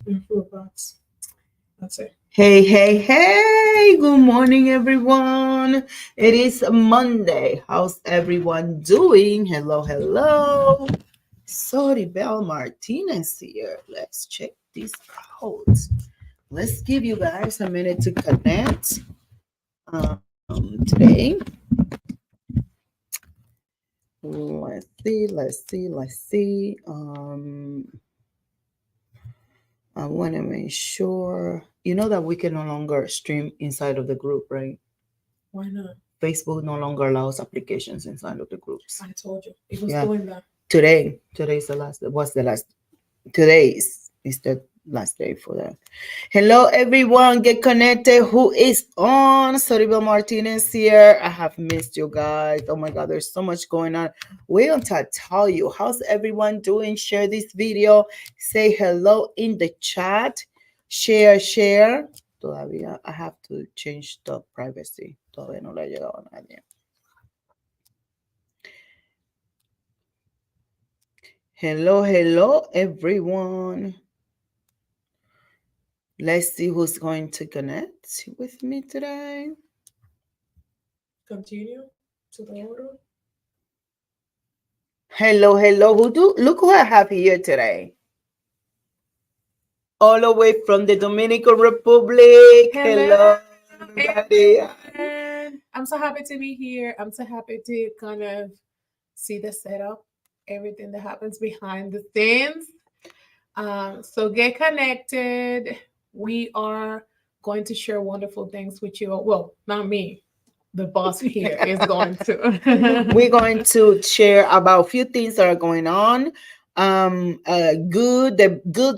and fruit box. That's it. Hey, hey, hey! Good morning, everyone. It is Monday. How's everyone doing? Hello, hello. Soribel Martinez here. Let's check this out. Let's give you guys a minute to connect. Today, let's see. I want to make sure you know that we can no longer stream inside of the group, right? Why not? Facebook no longer allows applications inside of the groups. I told you it was Yeah. doing that. Today's the last. What's the last? Today is the last day for that. Hello, everyone. Get connected. Who is on? Soribel Martinez here. I have missed you guys. Oh my God, there's so much going on. We want to tell you how's everyone doing. Share this video. Say hello in the chat. Share. Todavía I have to change the privacy. Todavía no le ha llegado a nadie. Hello, everyone. Let's see who's going to connect with me today. Continue to the order. Hello. Look who I have here today. All the way from the Dominican Republic. Hello, everybody. And I'm so happy to be here. I'm so happy to kind of see the setup, everything that happens behind the scenes. So get connected. We are going to share wonderful things with you. Well, not me. The boss here is going to. We're going to share about a few things that are going on. The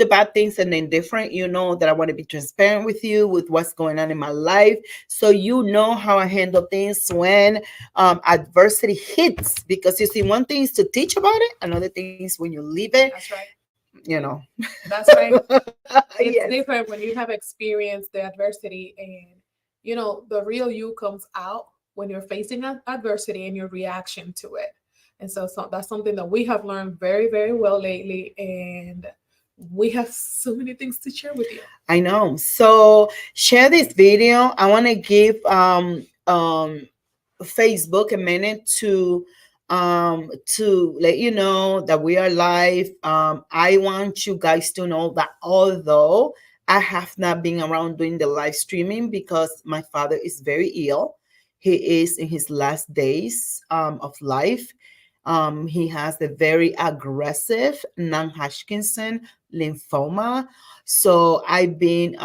bad things, and the indifferent. You know that I want to be transparent with you with what's going on in my life, so you know how I handle things when adversity hits. Because you see, one thing is to teach about it, another thing is when you leave it. That's right. You know. That's right. It's Yes. different when you have experienced the adversity, and the real you comes out when you're facing adversity and your reaction to it. And so that's something that we have learned very, very well lately, and we have so many things to share with you. I know. So share this video. I want to give Facebook a minute to let you know that we are live. I want you guys to know that although I have not been around doing the live streaming because my father is very ill, he is in his last days of life. He has a very aggressive non-Hodgkinson lymphoma. So I've been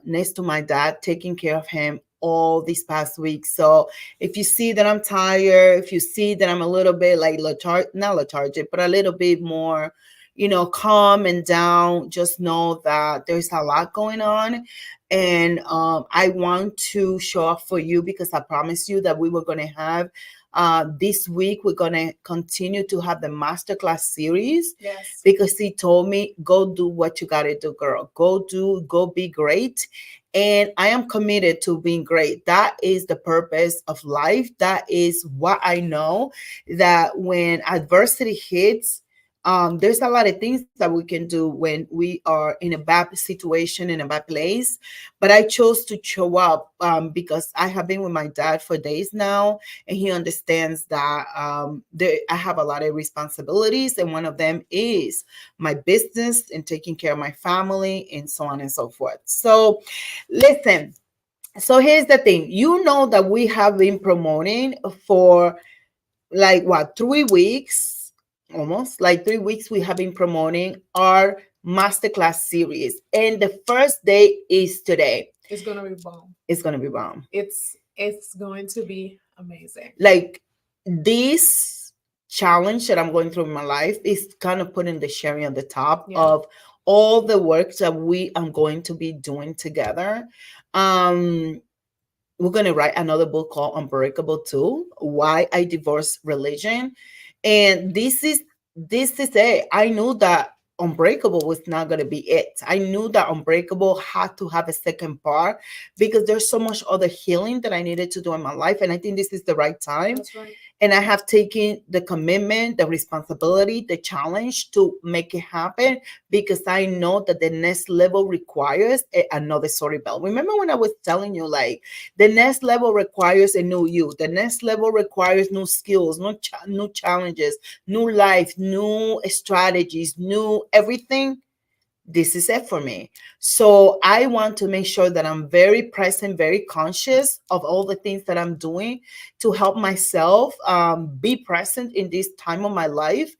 next to my dad, taking care of him all these past weeks. So if you see that I'm tired, if you see that I'm a little bit like not lethargic, but a little bit more, calm and down, just know that there's a lot going on. And I want to show up for you because I promised you that we were going to have this week we're gonna continue to have the masterclass series. Yes. Because he told me, go do what you gotta do, girl. Go be great. And I am committed to being great. That is the purpose of life. That is what I know, that when adversity hits, there's a lot of things that we can do when we are in a bad situation, in a bad place. But I chose to show up because I have been with my dad for days now, and he understands that I have a lot of responsibilities, and one of them is my business and taking care of my family and so on and so forth. So listen, so here's the thing. You know that we have been promoting for like what, 3 weeks, almost like 3 weeks. We have been promoting our masterclass series, and the first day is today. It's gonna be bomb. It's gonna be bomb. It's going to be amazing. Like, this challenge that I'm going through in my life is kind of putting the cherry on the top of all the work that we are going to be doing together. We're going to write another book called Unbreakable too, Why I Divorced Religion. And this is it. I knew that Unbreakable was not going to be it. I knew that Unbreakable had to have a second part because there's so much other healing that I needed to do in my life. And I think this is the right time. That's right. And I have taken the commitment, the responsibility, the challenge to make it happen because I know that the next level requires another Soribel. Remember when I was telling you, like, the next level requires a new you. The next level requires new skills, new challenges, new life, new strategies, new everything. This is it for me. So I want to make sure that I'm very present, very conscious of all the things that I'm doing to help myself be present in this time of my life.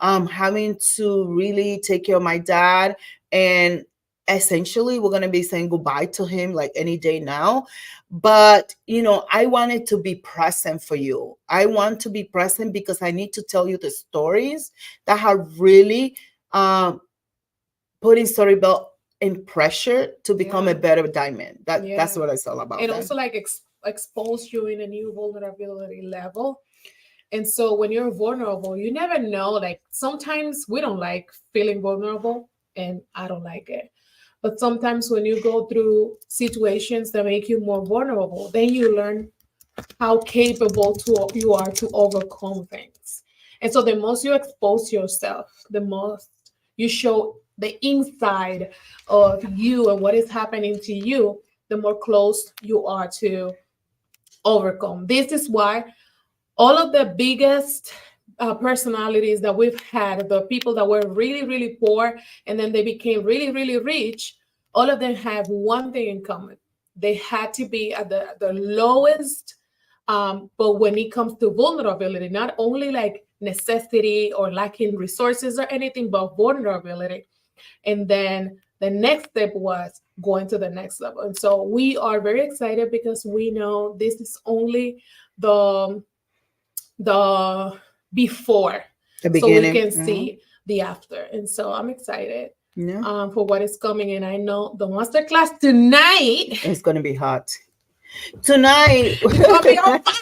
Having to really take care of my dad, and essentially we're going to be saying goodbye to him like any day now. But I wanted to be present for you. I want to be present because I need to tell you the stories that have really putting Soribel in pressure to become a better diamond. That's what it's all about. And also like expose you in a new vulnerability level. And so when you're vulnerable, you never know. Like sometimes we don't like feeling vulnerable, and I don't like it. But sometimes when you go through situations that make you more vulnerable, then you learn how capable you are to overcome things. And so the most you expose yourself, the most you show the inside of you and what is happening to you, the more close you are to overcome. This is why all of the biggest personalities that we've had, the people that were really, really poor and then they became really, really rich, all of them have one thing in common. They had to be at the lowest. But when it comes to vulnerability, not only like necessity or lacking resources or anything, but vulnerability. And then the next step was going to the next level. And so we are very excited because we know this is only the before, the so we beginning. can see the after. And so I'm excited for what is coming. And I know the masterclass tonight It's going to be hot. Tonight, it's gonna be on fire.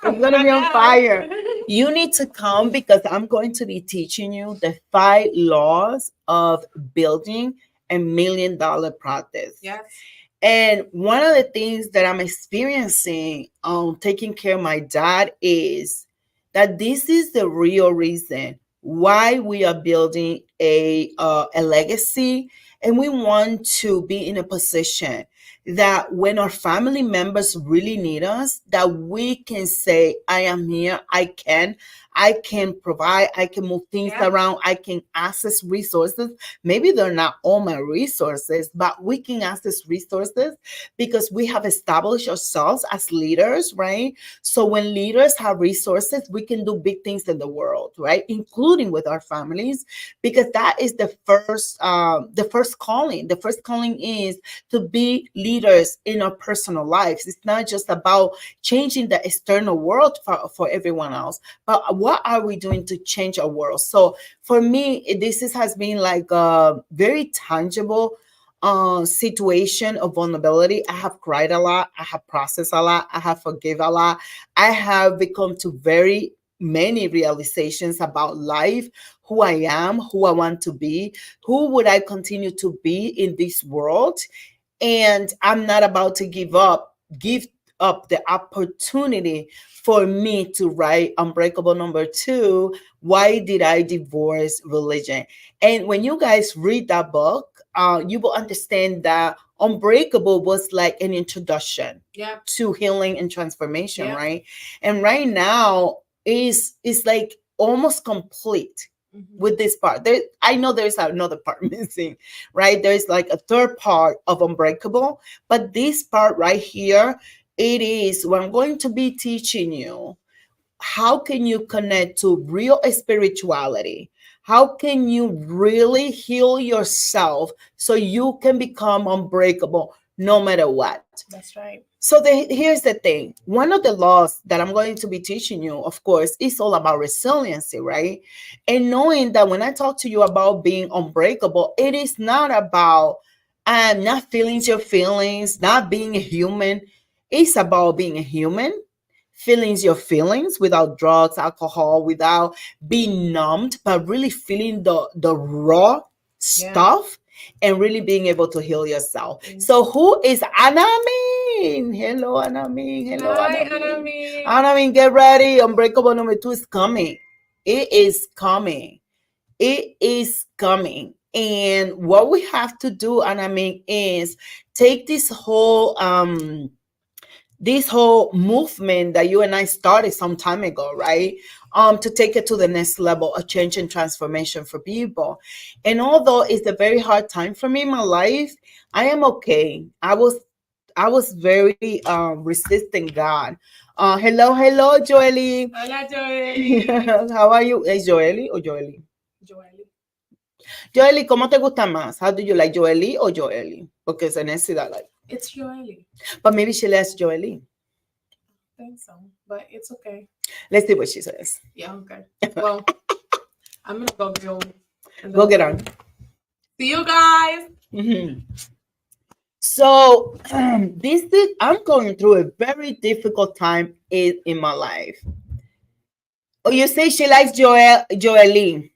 It's going to be on fire. You need to come because I'm going to be teaching you the 5 laws of building a $1 million practice. Yes. And one of the things that I'm experiencing on taking care of my dad is that this is the real reason why we are building a legacy, and we want to be in a position that when our family members really need us, that we can say, I am here, I can provide, I can move things around, I can access resources. Maybe they're not all my resources, but we can access resources because we have established ourselves as leaders, right? So when leaders have resources, we can do big things in the world, right? Including with our families, because that is the first calling. The first calling is to be leaders in our personal lives. It's not just about changing the external world for everyone else, but what are we doing to change our world? So for me, has been like a very tangible situation of vulnerability. I have cried a lot. I have processed a lot. I have forgiven a lot. I have become to very many realizations about life, who I am, who I want to be, who would I continue to be in this world. And I'm not about to give up the opportunity for me to write Unbreakable #2, Why Did I Divorce Religion? And when you guys read that book, you will understand that Unbreakable was like an introduction to healing and transformation, right? And right now is like almost complete with this part. I know there's another part missing, right? There's like a third part of Unbreakable, but this part right here, it is where I'm going to be teaching you how can you connect to real spirituality. How can you really heal yourself so you can become unbreakable no matter what? That's right. So here's the thing. One of the laws that I'm going to be teaching you, of course, is all about resiliency, right? And knowing that when I talk to you about being unbreakable, it is not about not feeling your feelings, not being a human. It's about being a human, feeling your feelings without drugs, alcohol, without being numbed, but really feeling the raw stuff and really being able to heal yourself. So who is Anami? Anamin. Hello, Anamin. Hello, Hi, Anamin. Anami. Anamin, get ready. Unbreakable number 2 is coming. It is coming. It is coming. And what we have to do, Anamin, is take this whole movement that you and I started some time ago, right? To take it to the next level of change and transformation for people. And although it's a very hard time for me in my life, I am okay. I was very resisting God. Hello, Joely. Hola, Joely. How are you? ¿Es Joely o Joely? Joely. Joely, ¿cómo te gusta más? How do you like, Joely or Joely? Porque se necesita like. It's Joely. But maybe she likes Joely. I think so, but it's okay. Let's see what she says. Yeah, okay. Well, I'm gonna go go. Go get on. See you guys. Mhm. So I'm going through a very difficult time in my life. Oh, you say she likes Joely.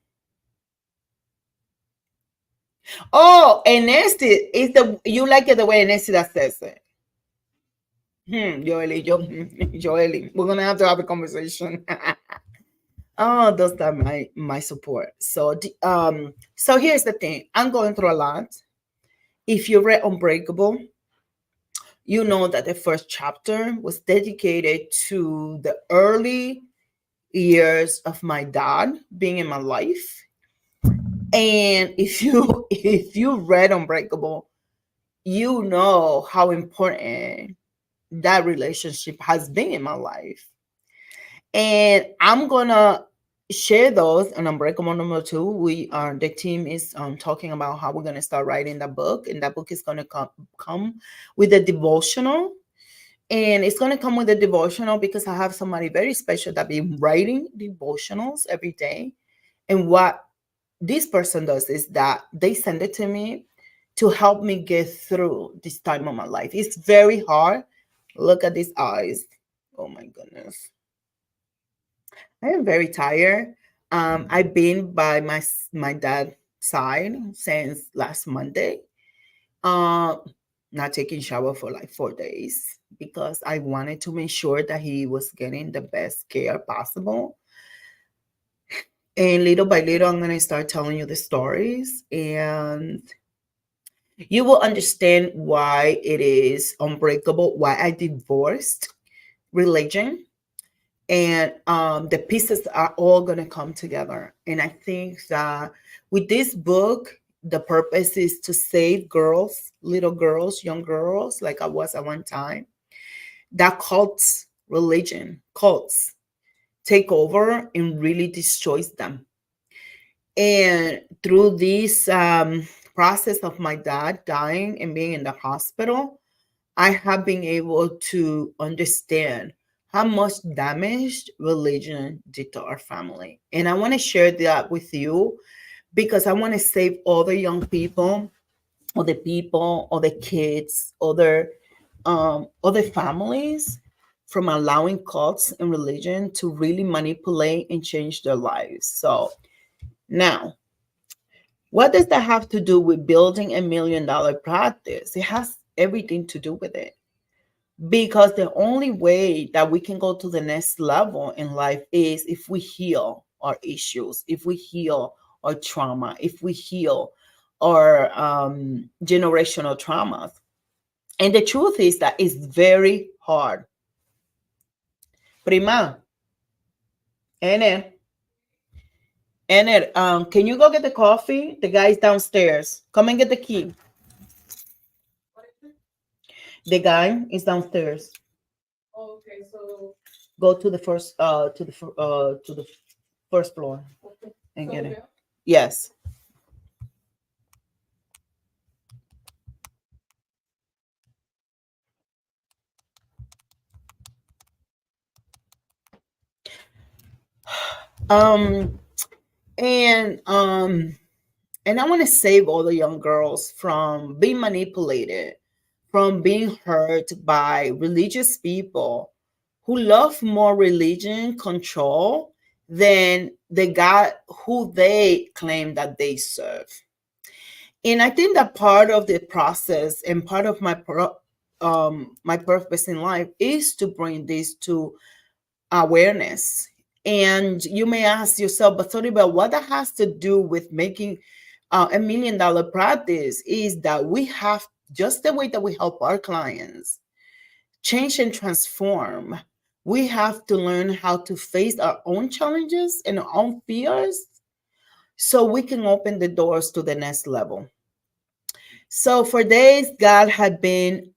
Oh, and Nesty is you like it the way Nesty that says it. Joely, Joely. We're gonna have to have a conversation. Oh, those are my support. So here's the thing. I'm going through a lot. If you read Unbreakable, you know that the first chapter was dedicated to the early years of my dad being in my life. And if you read Unbreakable, you know how important that relationship has been in my life. And I'm gonna share those in Unbreakable number 2. The team is talking about how we're gonna start writing that book, and that book is gonna come with a devotional. And it's gonna come with a devotional because I have somebody very special that been writing devotionals every day. And what this person does is that they send it to me to help me get through this time of my life. It's very hard. Look at these eyes. Oh my goodness. I am very tired. I've been by my dad's side since last Monday. Uh, Not taking shower for like 4 days because I wanted to make sure that he was getting the best care possible. And little by little, I'm gonna start telling you the stories, and you will understand why it is unbreakable, why I divorced religion, and the pieces are all going to come together. And I think that with this book, the purpose is to save girls, little girls, young girls, like I was at one time, that cults take over and really destroys them. And through this process of my dad dying and being in the hospital, I have been able to understand how much damage religion did to our family. And I want to share that with you because I want to save other young people, other kids, other families from allowing cults and religion to really manipulate and change their lives. So now, what does that have to do with building $1 million practice? It has everything to do with it. Because the only way that we can go to the next level in life is if we heal our issues, if we heal our trauma, if we heal our generational traumas. And the truth is that it's very hard. Prima, Ener, can you go get the coffee? The guy's downstairs. Come and get the key. The guy is downstairs. Okay, so Go to the first floor and get it. Yes. Um and I want to save all the young girls from being manipulated, from being hurt by religious people who love more religion control than the God who they claim that they serve. And I think that part of the process and part of my purpose in life is to bring this to awareness. And you may ask yourself, but Soribel, what that has to do with making $1 million practice is that we have, just the way that we help our clients change and transform, we have to learn how to face our own challenges and our own fears so we can open the doors to the next level. So for days, God had been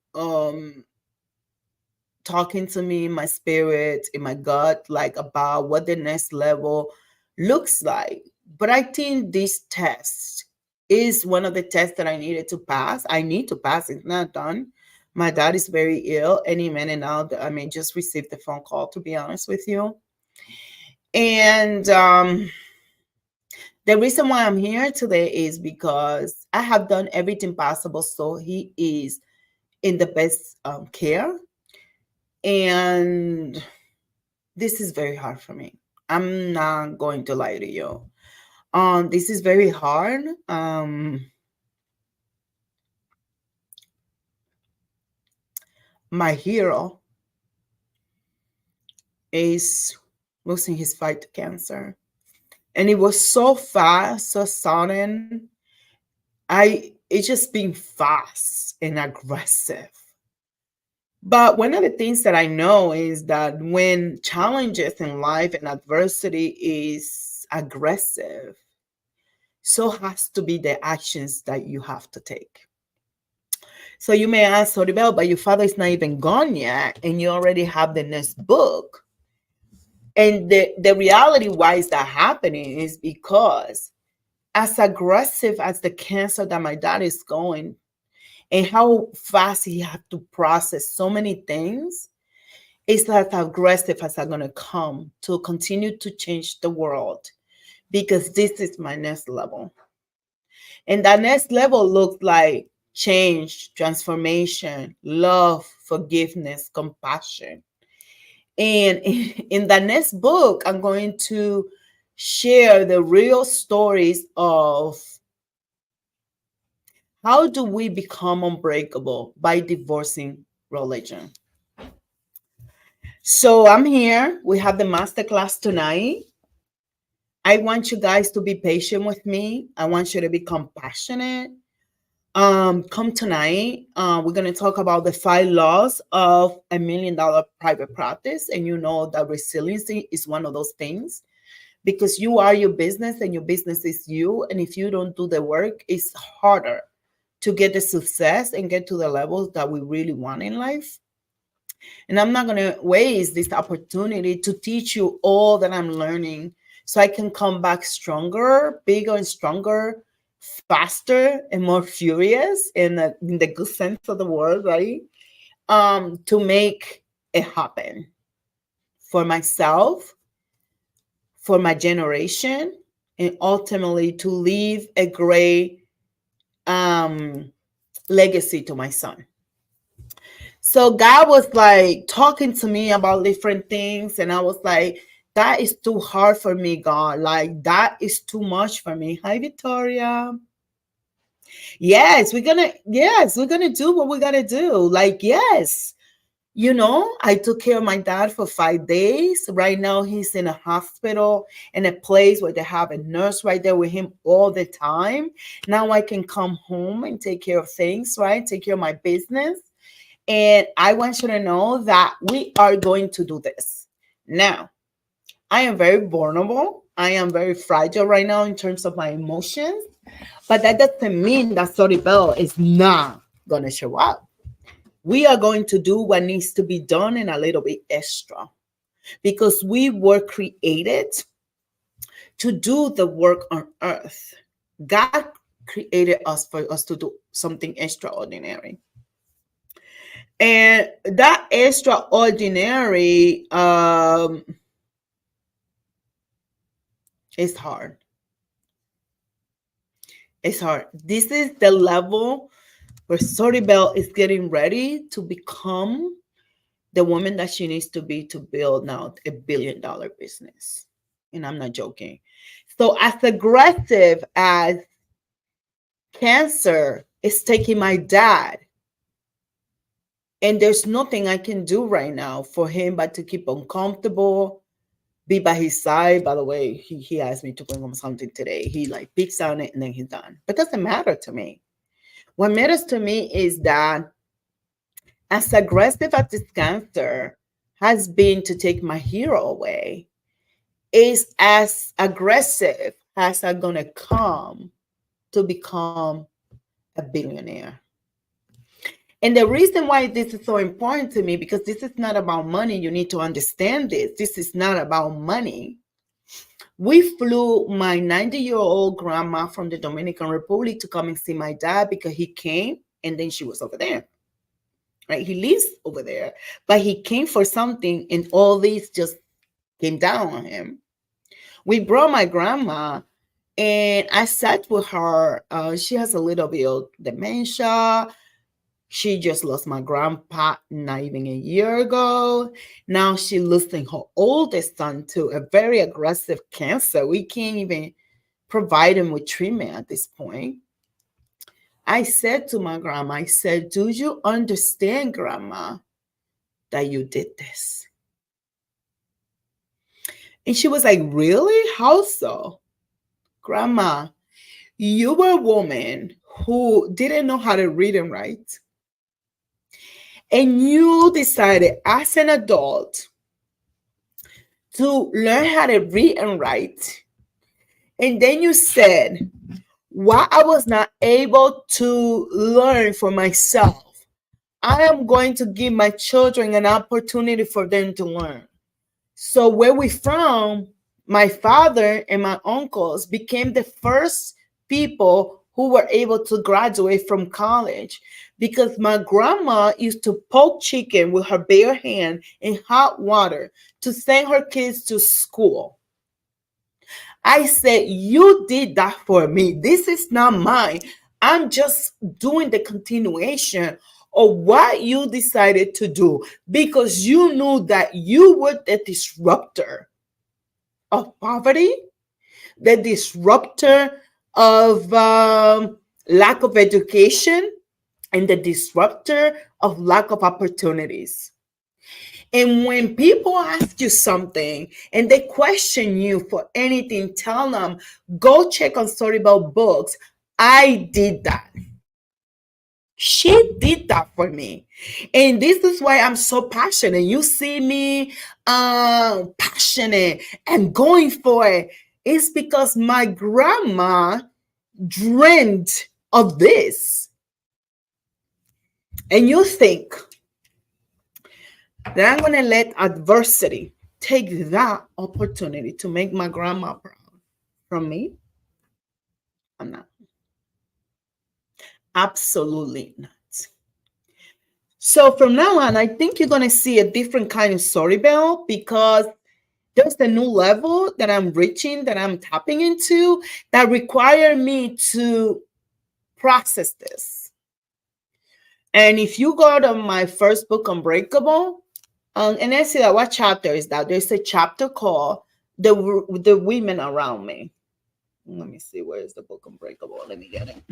talking to me in my spirit, in my gut, like about what the next level looks like. But I think this test is one of the tests that I needed to pass. I need to pass, it's not done. My dad is very ill any minute now. I mean, just received the phone call, to be honest with you. And the reason why I'm here today is because I have done everything possible so he is in the best care. And this is very hard for me. I'm not going to lie to you. This is very hard. My hero is losing his fight to cancer. And it was so fast, so sudden. It's just been fast and aggressive. But one of the things that I know is that when challenges in life and adversity is aggressive, so has to be the actions that you have to take. So you may ask, Soribel, but your father is not even gone yet, and you already have the next book. And the reality why is that happening is because as aggressive as the cancer that my dad is going, and how fast he had to process so many things, it's as aggressive as I'm going to come to continue to change the world, because this is my next level. And that next level looks like change, transformation, love, forgiveness, compassion. And in the next book, I'm going to share the real stories of how do we become unbreakable by divorcing religion. So I'm here. We have the masterclass tonight. I want you guys to be patient with me. I want you to be compassionate. Come tonight. We're going to talk about the 5 laws of $1 million private practice. And you know that resiliency is one of those things, because you are your business and your business is you. And if you don't do the work, it's harder to get the success and get to the levels that we really want in life. And I'm not going to waste this opportunity to teach you all that I'm learning so I can come back stronger, bigger and stronger, faster and more furious in the good sense of the word, right? To make it happen for myself, for my generation, and ultimately to leave a great legacy to my son. So God was like talking to me about different things, and I was like, that is too hard for me, God. Like, that is too much for me. Hi, Victoria. Yes, we're gonna do what we gotta do. Like, yes. I took care of my dad for 5 days. Right now, he's in a hospital, in a place where they have a nurse right there with him all the time. Now I can come home and take care of things, right? Take care of my business. And I want you to know that we are going to do this. Now, I am very vulnerable. I am very fragile right now in terms of my emotions. But that doesn't mean that Soribel is not going to show up. We are going to do what needs to be done and a little bit extra, because we were created to do the work on earth. God created us for us to do something extraordinary. And that extraordinary is hard. It's hard. This is the level where Soribel is getting ready to become the woman that she needs to be to build now $1 billion business. And I'm not joking. So as aggressive as cancer is taking my dad, And there's nothing I can do right now for him but to keep him comfortable, be by his side. By the way, he asked me to bring him something today. He like picks on it and then he's done. But it doesn't matter to me. What matters to me is that as aggressive as this cancer has been to take my hero away, is as aggressive as I'm gonna come to become a billionaire. And the reason why this is so important to me, because this is not about money. You need to understand this. This is not about money. We flew my 90-year-old grandma from the Dominican Republic to come and see my dad because he came and then she was over there. Right? He lives over there, but he came for something and all this just came down on him. We brought my grandma and I sat with her. She has a little bit of dementia. She just lost my grandpa not even a year ago. Now she losing her oldest son to a very aggressive cancer. We can't even provide him with treatment at this point. I said to my grandma, I said, do you understand, grandma, that you did this? And she was like, really? How so? Grandma, you were a woman who didn't know how to read and write. And you decided as an adult to learn how to read and write. And then you said, what I was not able to learn for myself, I am going to give my children an opportunity for them to learn. So where we from, my father and my uncles became the first people who were able to graduate from college because my grandma used to poke chicken with her bare hand in hot water to send her kids to school. I said, you did that for me. This is not mine. I'm just doing the continuation of what you decided to do because you knew that you were the disruptor of poverty, the disruptor of lack of education, and the disruptor of lack of opportunities. And when people ask you something and they question you for anything, tell them, go check on Soribel books. I did that. She did that for me. And this is why I'm so passionate. You see me passionate and going for it. It's because my grandma dreamed of this. And you think that I'm going to let adversity take that opportunity to make my grandma proud from me? I'm not. Absolutely not. So from now on, I think you're going to see a different kind of Soribel because there's a new level that I'm reaching, that I'm tapping into, that require me to process this. And if you go to my first book, Unbreakable, and I see that, what chapter is that? There's a chapter called the Women Around Me. Let me see, where is the book Unbreakable? Let me get it.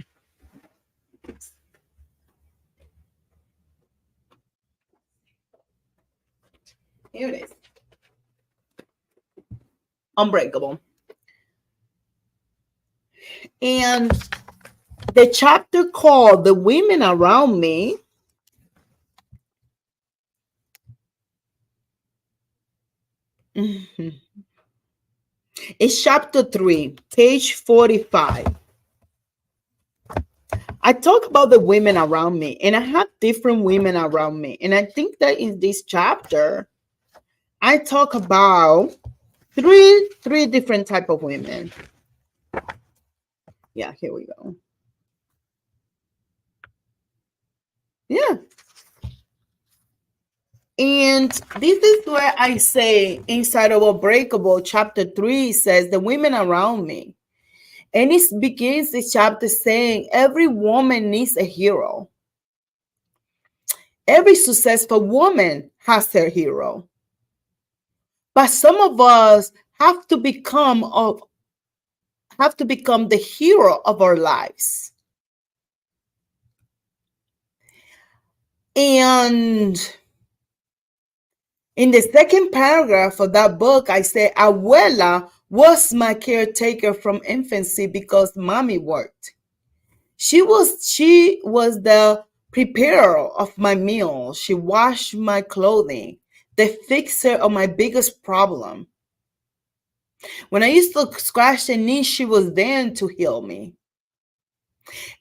Here it is. Unbreakable. And the chapter called The Women Around Me it's chapter 3, page 45. I talk about the women around me, and I have different women around me. And I think that in this chapter, I talk about three different type of women. Yeah, here we go. Yeah. And this is where I say inside of Unbreakable, chapter 3 says, the women around me. And it begins the chapter saying, every woman needs a hero. Every successful woman has her hero. But some of us have to become the hero of our lives. And in the second paragraph of that book, I say, Abuela was my caretaker from infancy because mommy worked. She was the preparer of my meal. She washed my clothing, the fixer of my biggest problem. When I used to scratch the knee, she was there to heal me.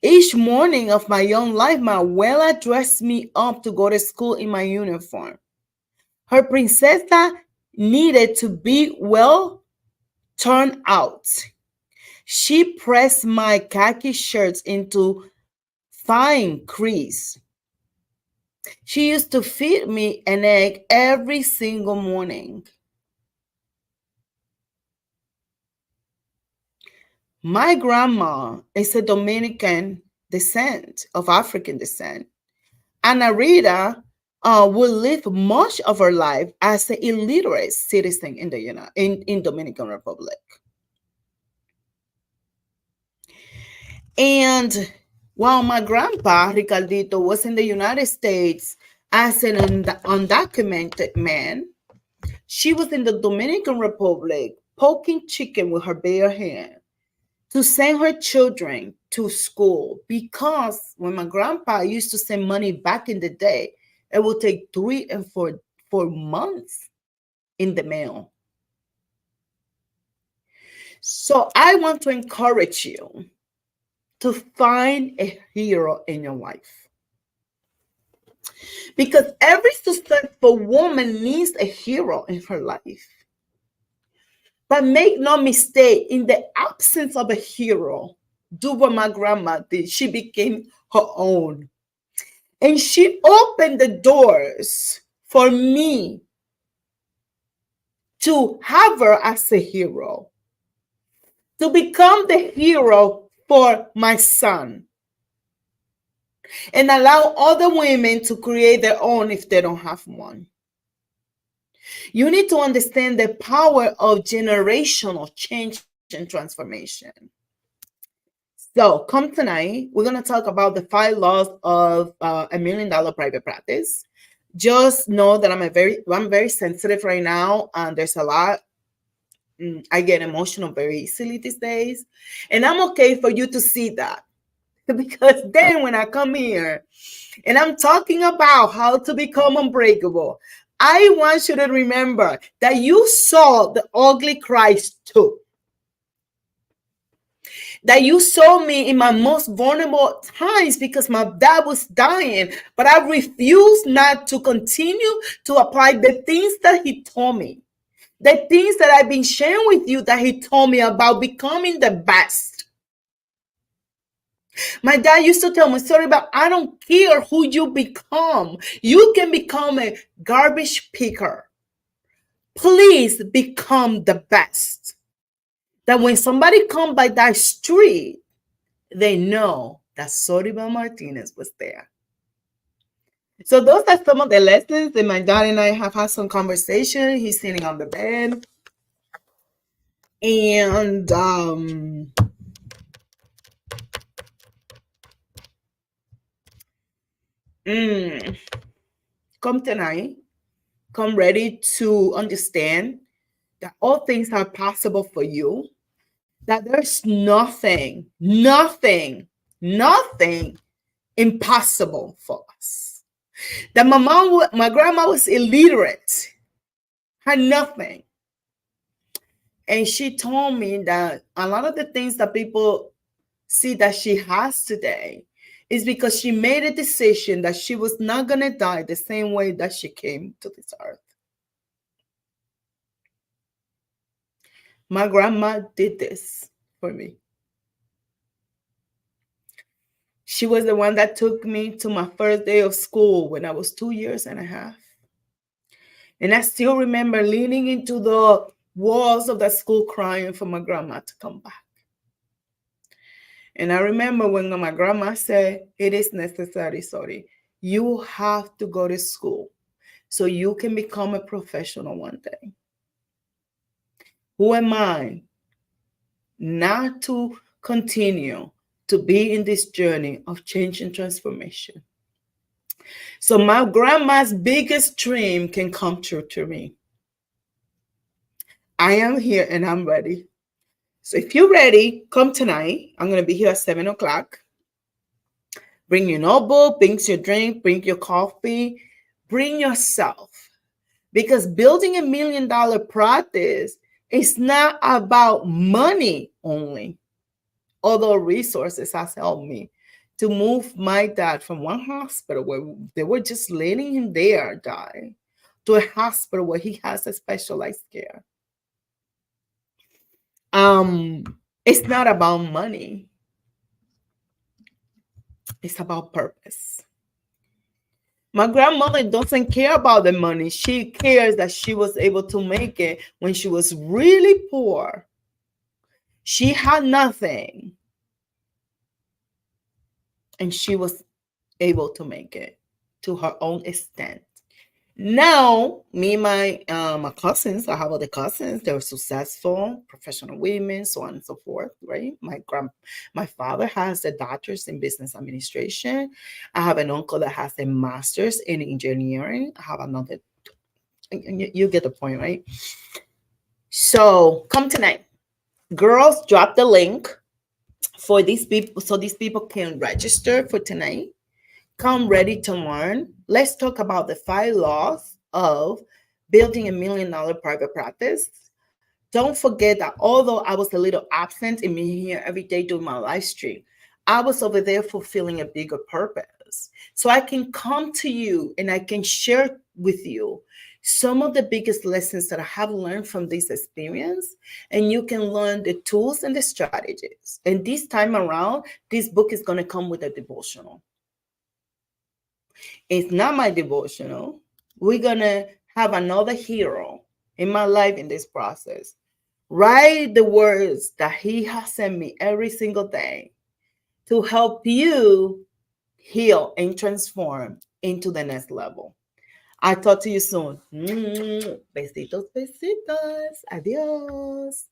Each morning of my young life, my abuela dressed me up to go to school in my uniform. Her princesa needed to be well turned out. She pressed my khaki shirts into fine crease. She used to feed me an egg every single morning. My grandma is a Dominican descent, of African descent. Ana Rita will live much of her life as an illiterate citizen in the in Dominican Republic. And while my grandpa Ricardito was in the United States as an undocumented man, she was in the Dominican Republic poking chicken with her bare hand to send her children to school, because when my grandpa used to send money back in the day, it would take 3 and 4 months in the mail. So I want to encourage you to find a hero in your life, because every successful woman needs a hero in her life. But make no mistake, in the absence of a hero, do what my grandma did. She became her own. And she opened the doors for me to have her as a hero, to become the hero for my son, and allow other women to create their own if they don't have one. You need to understand the power of generational change and transformation. So, come tonight, we're going to talk about the 5 laws of $1 million private practice. Just know that I'm very sensitive right now, and there's a lot. I get emotional very easily these days, and I'm okay for you to see that, because then when I come here and I'm talking about how to become unbreakable, I want you to remember that you saw the ugly Christ too. That you saw me in my most vulnerable times because my dad was dying, but I refused not to continue to apply the things that he told me, the things that I've been sharing with you that he told me about becoming the best. My dad used to tell me, sorry, but I don't care who you become. You can become a garbage picker. Please become the best. That when somebody come by that street, they know that Soribel Martinez was there. So those are some of the lessons that my dad and I have had some conversation. He's sitting on the bed. And come tonight. Come ready to understand that all things are possible for you. That there's nothing impossible for us. That my grandma was illiterate, had nothing. And she told me that a lot of the things that people see that she has today is because she made a decision that she was not going to die the same way that she came to this earth. My grandma did this for me. She was the one that took me to my first day of school when I was 2 years and a half. And I still remember leaning into the walls of that school crying for my grandma to come back. And I remember when my grandma said, it is necessary, sorry, you have to go to school so you can become a professional one day. Who am I not to continue to be in this journey of change and transformation? So my grandma's biggest dream can come true to me. I am here and I'm ready. So if you're ready, come tonight. I'm going to be here at 7 o'clock. Bring your notebook, bring your drink, bring your coffee, bring yourself. Because building $1 million practice is not about money only. Although resources has helped me to move my dad from one hospital where they were just letting him there die to a hospital where he has a specialized care. Um, it's not about money. It's about purpose. My grandmother doesn't care about the money. She cares that she was able to make it when she was really poor. She had nothing. And she was able to make it to her own extent. Now, me and my cousins, I have other cousins. They're successful, professional women, so on and so forth. Right? My father has a doctor's in business administration. I have an uncle that has a master's in engineering. I have another. You get the point, right? So come tonight, girls. Drop the link for these people so these people can register for tonight. Come ready to learn. Let's talk about the 5 laws of building $1 million private practice. Don't forget that although I was a little absent in being here every day doing my live stream, I was over there fulfilling a bigger purpose. So I can come to you and I can share with you some of the biggest lessons that I have learned from this experience, and you can learn the tools and the strategies. And this time around, this book is going to come with a devotional. It's not my devotional. We're going to have another hero in my life in this process. Write the words that he has sent me every single day to help you heal and transform into the next level. I'll talk to you soon. Besitos, besitos. Adios.